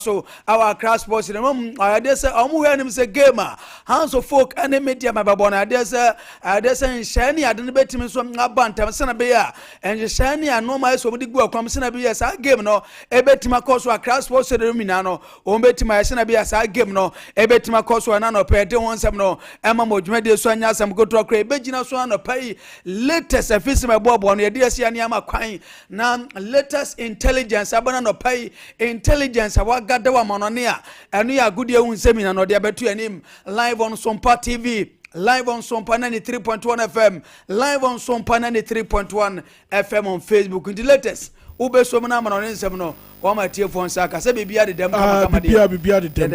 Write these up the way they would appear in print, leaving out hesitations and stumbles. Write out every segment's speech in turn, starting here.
so our crash sports in I say him say gamer hands of folk and media my babona there's shiny I didn't bet him so bantam sana beya and shiny and no my so go come sana beya sa game no e bet my course wa crash sports minano o bet my sana beya sa game no e bet my course wa na no pe de won sem no e ma modwuma de so anya sam go to akra e begina so na pay latest office my bobo no e de sia ne ama kwan na latest intelligence abana no pay intelligence Gadawa Mononia, and we are good year seminar no dia betu anim live on Sompa TV, live on Sompa 93.1 FM, live on Sompa 93.1 FM on Facebook. In the latest, ube so mna no nsem no o ma tie fon saka se bibia de dem kama bibia de dem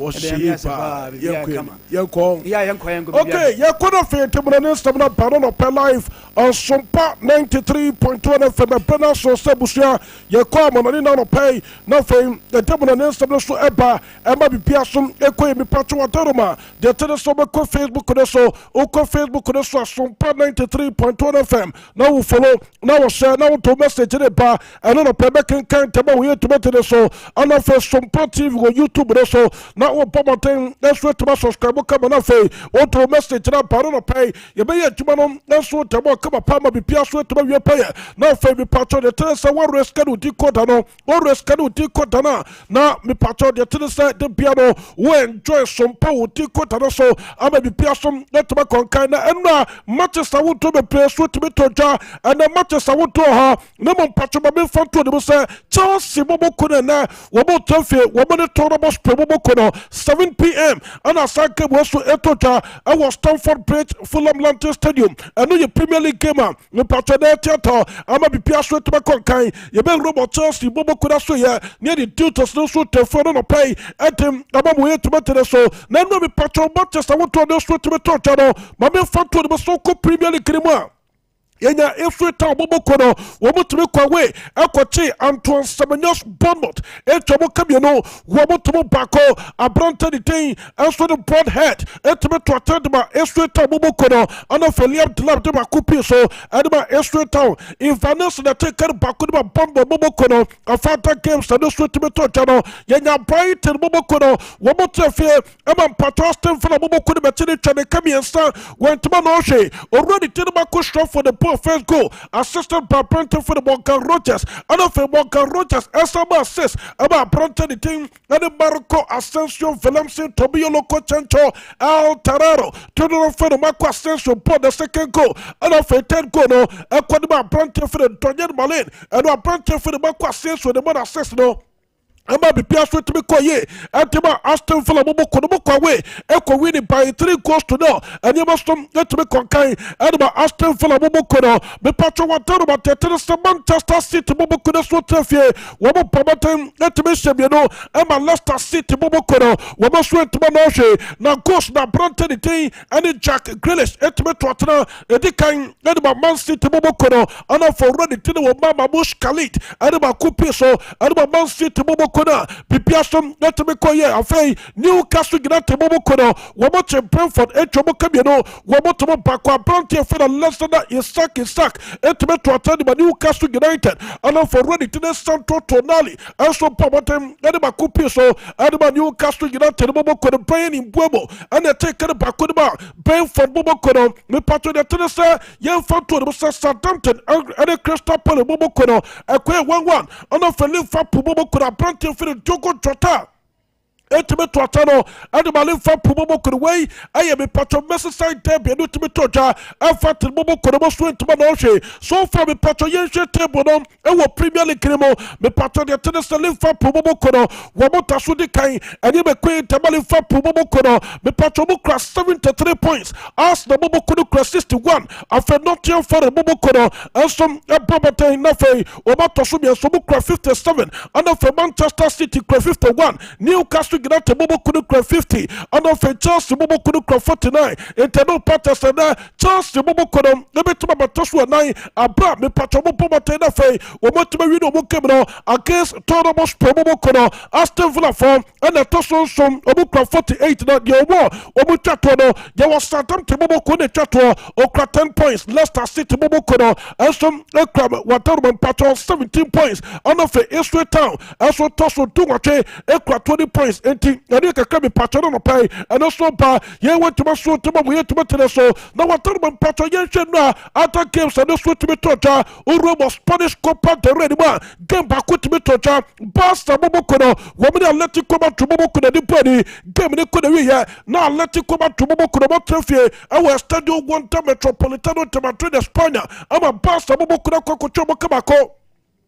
o shepa yanko okay yakono fe temuna nsem na pardon no per live on Sompa 93.1 FM pena so sebusia yakwa mononi na no pay na fe temuna nsem so eba ema bibia so ekoye mi patcho wateroma de tele so be ko Facebook no so o ko Facebook no so Sompa 93.1 FM na wo follow na wo share na wo to message ne ba eno no pe be kan teba we to better so on a first Sompa TV or YouTube so now what promoting that's what to subscribe come on fe what to message na pardon pay you be tumano that's what to come up be pia so to be pay now fe be patcho the tell say what rescue di quota no what rescue di quota na me patcho the tell say the piano we enjoy Sompa di quota so am be pia some let to conquer na enna matches I want to be play so to be toja and the matches I want to ha no mon patcho be fun to the say Chelsea Kuna na wabo tofe wabo ne tournament spebo kono 7 p.m. and asake was to etoja I was Stamford Bridge Fulham Lantern Stadium and no Premier League game me patronate theater ama bi piaso to konkan ye be robot Chelsea bobo kuna so ya near the tutors no so telephone no pay etem abamu ye to better so na no be patron Manchester want to no so to toja no ma me fa to the so ko Premier League game Yenya every time Bobokono, Wobotumi Kwawe, Ekochi, Antoine Semenyos Bournemouth, Etomo Kamino, Wobotomo Bako, Abranta the Day, Answer the Broadhead, Etomo to attend my every time Bobokono, and of Liam Tlab de Makupi so, and my every town. If Vanessa that take care of Bakuma Bombo Bobokono, a Fanta games and no sweet to Channel, Yenya Bright and Bobokono, Wobotofe, Eman Patrostin for the Bobokono Matini Channel Kamian, went to Manoshe, already Tinamako shot for the first goal, assisted by Brenton for the Morgan Rogers, and of Morgan Rogers, Esama assist about Brenton the team, and the Marco Asensio, Valencia, Tobio Loco Chancho, Al Tararo, to for the Marco Asensio, brought the second goal, and of a 10 goal, no, and Quadima Brenton for the Daniel Malin, and a Brenton for the Marco Asensio, the man assist, no. Amba be piaso to be koye atima Aston Villa bobo kono kwawe eko win by 3 goals to 0 and you must to be konkai and Aston Villa bobo kono be patcho watero ba tetere Manchester City bobo kono so trafie wobo promoting let me shebe no amba Leicester City bobo kono wobo so to no hwe na goals na Bronte the thing and Jack Grealish etime to atena edikan and Man City bobo kono and for ready to the mama Bush Khalid and ba kupi so and Man City bobo Kona, Pipiasom, let me call ye, a fay, Newcastle United Bobo Kono, Wamoche Brentford, Echomo Camino, Wamotomo Bakwa, Bronte for the Leicester is stuck, Etime to attend by Newcastle United, and for ready to the Santo Tonali, also Pomatem, Edema Cupiso, Edema Newcastle United Bobo Kono, Brian in Buebo, and they take the Bakudaba, Brentford Bobo Kono, me patro de Tennessee, Yan Fanto, Southampton, and the Crystal Palace Bobo Kono, a queer 1-1, and of a live for Bobo Kono, Bronte for the Jogo Jota. Etime to atano and malin fa pumomo kurway I am a patch of Merseyside derby and ultimate toja and fat momo kuramo swing to manoshe so far me patch of yenshe table no and what Premier League cremo me patch of the Tennessee lin fa pumomo kono wamota sudi kai and you me queen tamalin fa pumomo kono me patch of mukra 73 points as the momo kono crash 61 after Nottingham for the momo kono and some probate nafe wamata sumi and so mukra 57 and for Manchester City 51 Newcastle District United Bobo Kunu 50 and of Chelsea Bobo Kunu 49 internal partners and Chelsea Bobo Kunu Nebetuma Batosua 9 Abra me Patrobo Matena Fay Womotuma Wido Mukemino against Toramos Probo Kunu Aston Villa form and a Toson Som Obukra 48 that your war Obutatono there was Southampton Bobo Kunu Chato Okra 10 points Leicester City Bobo Kunu and some Waterman Patron 17 points and of Israel Town as well Toson Tungache Ekra 20 points and Nika Kami Patron on pay and also ye went to my soul to my way to my so now Waterman Patron Yenshana after games and also to me Tota Uromo Spanish Copa de Redima game back to me Tota Basta Bobo Kono woman let it come out to Bobo Kono the body game in the Korea now let it come out to Bobo Kono Traffic our Stadio 1 Metropolitano Tomato de Spania I'm a Basta Bobo Kono Cocochomo Kabako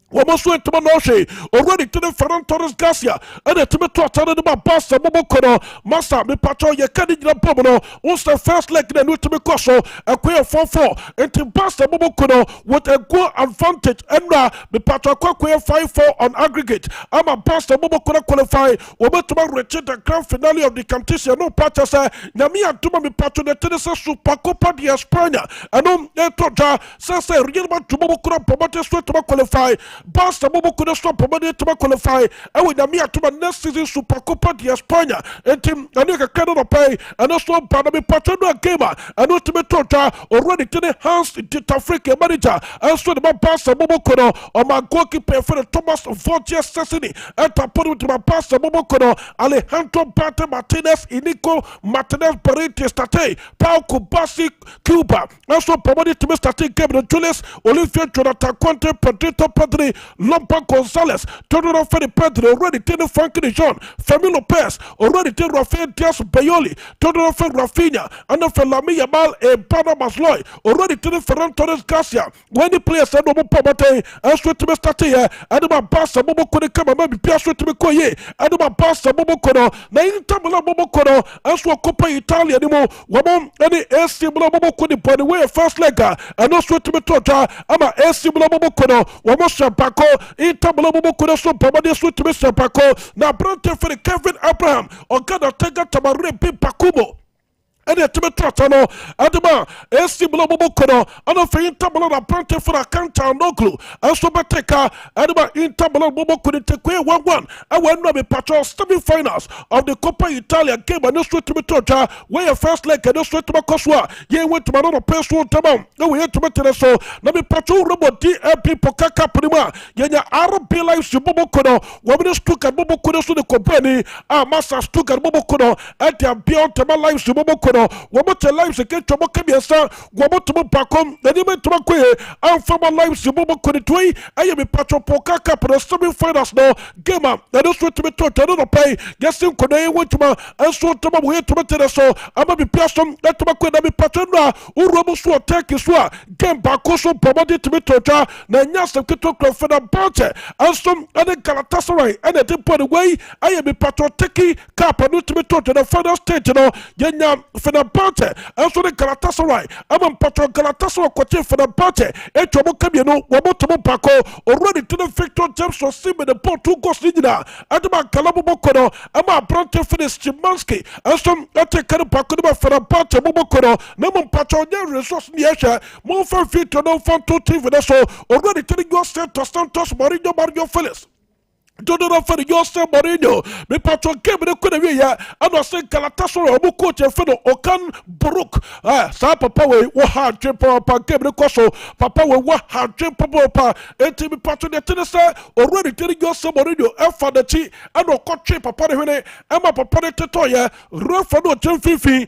Almost went to Manoshe, already to the Ferran Torres Garcia, and the Tomato Atana de Basta Bobocono, Massa, me patro, ye candy Pomono, once the first leg in the new Tomicoso, a queer 4-4, and to Basta Bobocono with a goal advantage, and me patro queer 5-4 on aggregate. I'm a Basta Bobocono qualify, Wobetuma Richard the grand finale of the competition, no patches, Namia Tuma me patro, the Tennessee Super Copa di España, and on Etoja, Sasa, Real Bobocono, promoted to qualify. Basta Bobo could stop promoted to qualify. I will Namia to my next season Super Copa di España and Tim Anika cannot pay and also Panama Patrona Gamer and ultimate Tota already to the hands to Africa manager and so the Basta Bobo Kono or my goalkeeper for the Thomas Fortier Sessini and Tapodu to my Basta Bobo Kono Alejandro Bate Martinez Inico Martinez Barrete State Pau Kubasi Cuba also promoted to Mr. T. Gabriel Julius Olivia Jonathan Conte Pedrito Pedri Lompa Gonzalez, Todoro Fede Pedro, already taken Frankie de Jong, Femi Lopez, already taken Rafael Diaz Bayoli, Todoro Fede Rafinha, and the Felami Yamal and Panama Loy, already taken Ferran Torres Garcia. When the players said Bobo Pomate, and sweat to me start here, and my Basta Bobo Kono come and maybe Piasso to me Koye, and my Basta Bobo Kono, Nain Tamala Bobo Kono, and so Coppa Italia anymore, Wamon, and the AC Bobo Kono, by the way, first legger, and no sweat to me Tota, and my AC Bobo Kono, Wamosha Bako, Intabla Bobo Kono, so Pomade sweat to me Bako, now Brante for the Kevin Abraham, or Gana Tega Tamare Pakumo. And the Timetano, Adama, AC Bobo Kono, and a faint tablet of Brante for a Canta no glue, and so Bateka, Adama Intabla Bobo couldn't take away 1-1. I went to be patrol semi-finals of the Coppa Italia game and no sweat to me Tota, where first leg and no sweat to my Coswa. Ye went to my own personal tamam. No, we had to make so. Let me patrol robot DLP Pokaka Prima. Yenya Arab Lives to Bobo Kono, women stuck at Bobo Kono to the company, our master stuck at Bobo Kono, and their beyond Tama Lives to Bobo Kono. Wabote lives again to Mokabiasa, Waboto Pacom, the name to Makwe, and from my lives to Bobo Konitui, I am a patron Pokaka, but a semi finals no game up. That is what to be taught, I don't pay. Yes, in Korea went to my and so to my way to my so I'm a be person that to my queen, I'm a patron, Urobo take his war, game back also promoted to be taught, Nanyas of Kito for the Bote, and some other Galatasaray, and at the point away, I am a patron Teki, Cap, and to be taught in the final stage, you know, Yenya. For the party, and so the Galatasaray, I'm on Patron Galatasaray Quatin for the party, and Chomokamino, Wabotomo Paco, already to the Victor James or Sim in the port 2 goals in there, Adama Kalabo Kono, I'm a Brante for the Chimansky, and some Ataka Paco for the party, Mobokono, Namon Patron, resource in the Asia, more for future, no fun to TV, so already telling yourself to Santos Mario Felix. Don't know for the Jose Mourinho. Me patron came in the Kunaria, and I said Galatasaray, Obu coach and Feno Okan Buruk. Sa Papa we hard drip papa came the Koso. Papa we hard drip papa. And me patron the Tennessee already telling Jose Mourinho, F for the T, and no coach Papa the Emma Papa the Tetoya, Rafano Jim Fifi,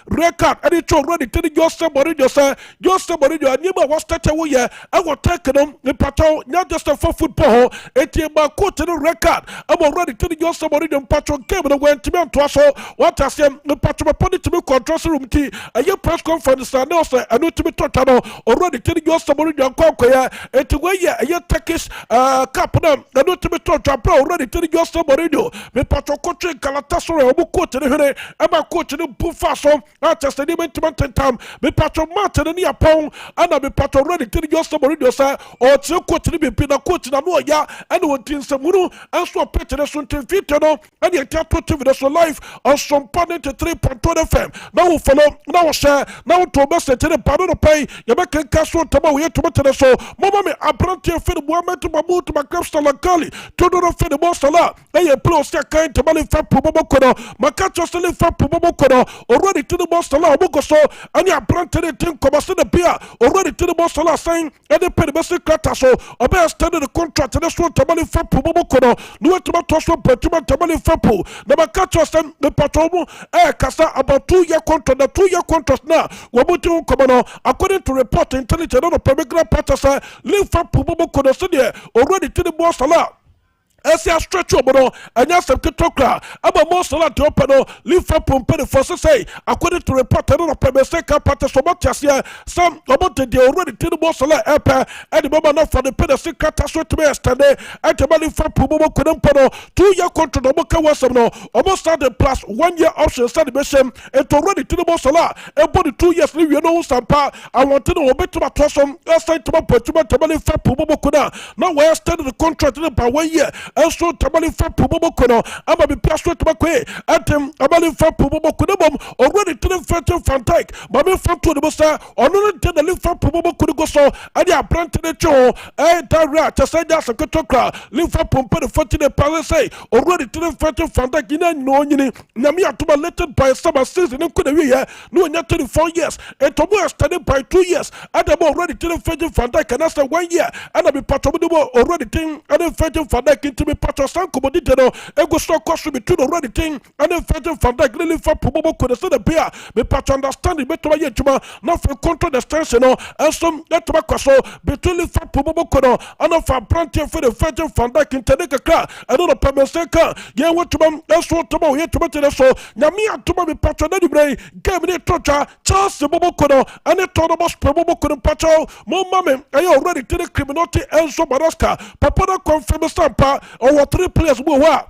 record, and it's already telling Jose Mourinho, sir. Jose Mourinho, I never was that away. I will take them, the patron, not just for football, and my coach. To the record, I'm already telling you somebody in Patron came and went to me and to what I say, the Patron put to me control room tea, a year press conference, and also I know to be total already telling you somebody in Conquer, and to wear a year Turkish captain, I know to be total already telling you somebody, the Patron coach Galatasaray, who coach in the I'm a coach in the Bufaso, not just an event to Mountain Time, the Patron Martin and Yapon, and I'm a Patron already telling you somebody, or two coach to be a coach in Anoya, and what in some munu enso pete so ntemfite no ade etiato TV so live on Sompa 93.1 FM na wo follow na wo share na wo to message ne pa no pay ye be kenka so tama wo yeto tere so mama me apprenti fe Muhammad Mahmoud Makrapsta Lakali todo no fe de Mosala eye pro se kan tamale fa pobo kono makacho se le fa pobo kono already to the Mosala obo so ani apprenti ne tin komase de bia already to the Mosala saying ede pe de bese krata so obe extend the contract ne so tamale fa pobo kono no etuma to so petuma tamale fa po na makacho se the patromo kasa about 2-year contract the 2-year contract na wobutu kono according to report intelligence on the Pemigra Patasa Liverpool kono so there already to the Mosala Esia stretch obono anya sepketokra aba Mosala de openo Liverpool pay for say according to report on the Pemigra Patasa Matiasia some about the already to the Mosala epe and the moment for the Pedasica Tasso to be extended at the Liverpool kono 2-year contract oboka wasam no almost started plus 1 year option celebration and already to the Mosala and body 2 years leave you know Sompa I want to know better about Tosom aside to my Portugal Liverpool kuna now we extended the contract by 1 year and so Tamale fa pubo kono ama be pasto to makwe atem amale fa pubo kono bom already to the French Fantastic but me fa to the bossa ono to the fa pubo kono go so ade apprenti de cho dara to say that sekotokra Liverpool pay the 40 palace say already to the French Fantastic ina no nyini na me atuma elected by summer season ko na we no nya 24 years and to be extended by 2 years and already to the French Fantastic and after 1 year and be part of the already thing and the French Fantastic to be part of some commodity no ego so cost be to the already thing and the French Fantastic really for probable could say the beer be part understanding better ye tuma not for control the extension no and some that tobacco so between the for probable could and for apprentice for the French Fantastic in Teneka and on the Pemeseka ye what to that's what to ye to better so nyamia to be part of the brain game the torture Charles the bobo kono and the total probable could patrol more mame I already to the criminality and so baraska papa confirm Sompa or 3 players who were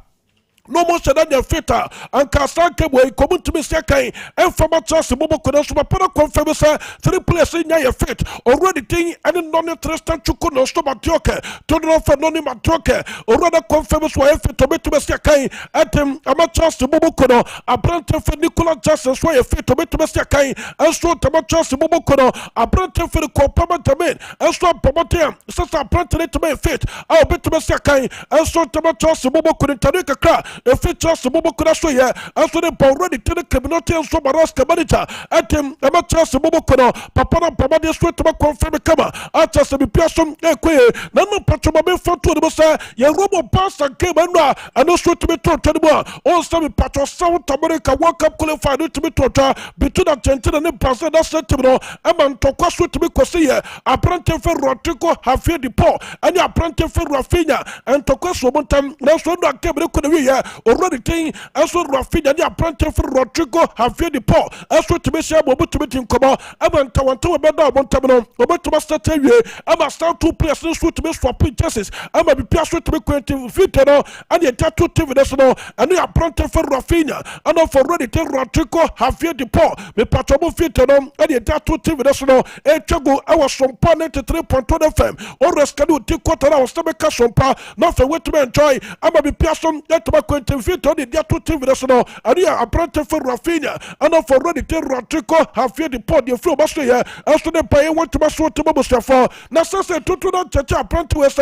no more than your fitter and Castanke way come to me second and from a chance Bobo Konosuma Pana confirm 3 players in your fit already thing and non Tristan Chukuno Stomatioke to the offer non Matoke or rather confirms why fit to me to me second at him a chance to Bobo Kono a brand for Nicola Justice why fit to me to me second and so to my chance to Bobo Kono a brand for the Copama Tamin and so Pomatia since I planted to me fit I'll bet to me second and so to my chance to Bobo Kono Tarika the features of Bobo Kono here, and so they already to the community and so Baraska manager at him, a match of Bobo Kono, Papa Pamadi sweat to confirm the cover, at just a person, none of Patroma for to the Bossa, your robo pass and came and also to be taught anymore. Also, Patro South America World Cup qualified to be taught between Argentina and Brazil. That's it, and man to cross to be Cosia, apprentice for Rodrigo, Javier de Paul, and your apprentice for Rafinha, and to cross one time, that's what I came to already thing as well Rafinha the apprentice for Rodrigo Javier de Paul as well to be share bobo to be in come I'm to be down one time no to master tell you I'm start 2 players to be swap chances I'm be pass to be creative fit and the tattoo TV no and the apprentice for Rafinha and for already tell Rodrigo Javier de Paul me patrol fit and the tattoo TV no e chago I was Sompa 93.1 FM or rescue take quarter hours to make Sompa not for wait to enjoy I'm be pass on that to fit on the two TV no and the apprentice for Rafinha and for already tell Rodrigo Javier de Paul the flow master here as to the pay want to master to Bobo for na say to no church apprentice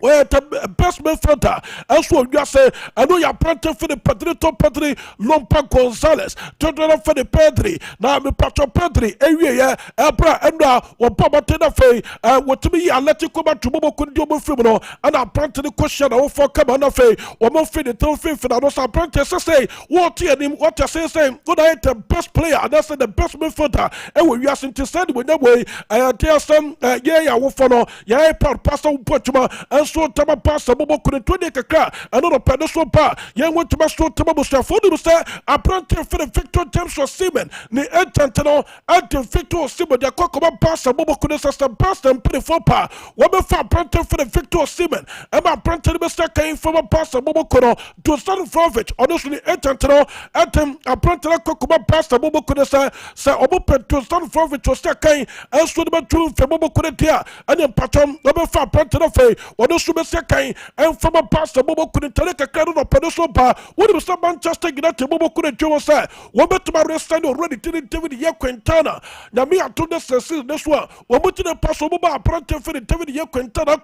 where the best midfielder as well you say I know you apprentice for the Pedri Lompa Gonzalez to for the Pedri now me Pacho Pedri area Ebra and what Papa Tenafe what to be Atletico to Bobo Kundio Fumino and apprentice the question for come on fe or more fit the trophy for those apprentice say what him what you say good I the best player and that's the best midfielder and we are to send when that way I tell some yeah wo for no yeah pastor Pochuma and so tama pastor Bobo Kune 20 kakra another pedestal pa young went to my store to Bobo Stafford say apprentice for the Victor James or Seaman the Entantano and the Victor Seaman the Kokoma pastor Bobo Kune sister pastor and pretty for pa what for apprentice for the Victor Seaman and my apprentice Mr. came from a pastor Bobo Kune to San Frovich honestly Entantano and him apprentice Kokoma pastor Bobo Kune say Obo to San Frovich was came and so the two for Bobo Kune and then patron number 5 apprentice of what so be sekai and from a pastor bobo couldn't tell a card of pedoso bar. What was Manchester United bobo couldn't do was that one bet to my rest already didn't David Quintana. Now me I told this one. One bet to the pass over apprentice for the David Quintana.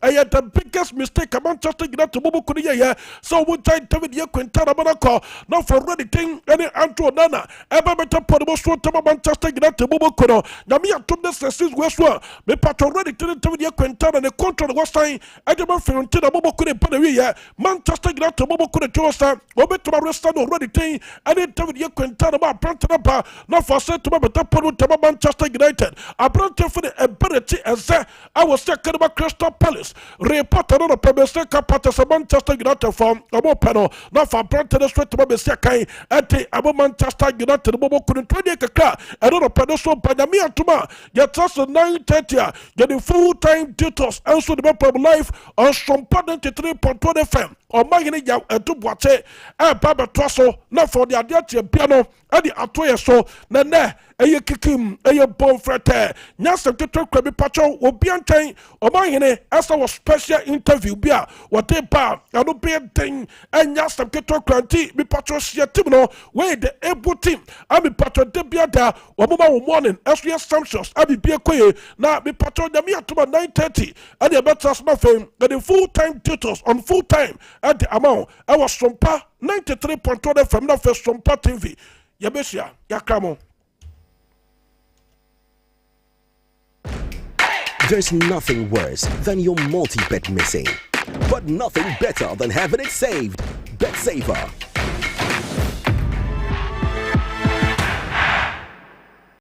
I had the biggest mistake a Manchester United bobo could hear. So we tried David Quintana Monaco. Now for ready thing any Andrew Nana. Ever better put the most to Manchester United bobo could. Now me I told this West one. Me pat already didn't David Quintana and the contract was signed. I didn't feel until the bobo couldn't put away. Manchester United bobo couldn't do us. One bet to my rest already thing. I didn't David Quintana about Prantanapa. Not for set to my better put to Manchester United. I brought for the ability as I was second about Crystal Palace. Reported on a Pebeseka Patas of Manchester United from a more panel. Not for Prantan straight to Pebeseka at the Abo Manchester United. Bobo couldn't tell you a car. I don't know Pedosol Panamia Tuma. Yet us 9:30. Getting full-time details. Also the map of life on Sompa 93.1 FM. Or my ya and to watch it. And Baba Twasso. Not for the Adiati piano. And the Atoya so. Nene. Eye kikim, eye bon frete. Nyasem teto kwabi pacho obi anten. Oma hene asa was special interview bia. Wate ba anu be den. And nyasem teto kwanti mi pacho share team no. We the able team. Ami pacho de bia da. Wamuma wo morning. As we assumptions. Abi bia koye. Na mi pacho nyami atuma 9:30. And the better asma fame. The full-time tutors on full-time. At the amount. I was Sompa 93.1 FM. Na first Sompa TV. Yabesia. Yakramo. There's nothing worse than your multi-bet missing, but nothing better than having it saved. Bet Saver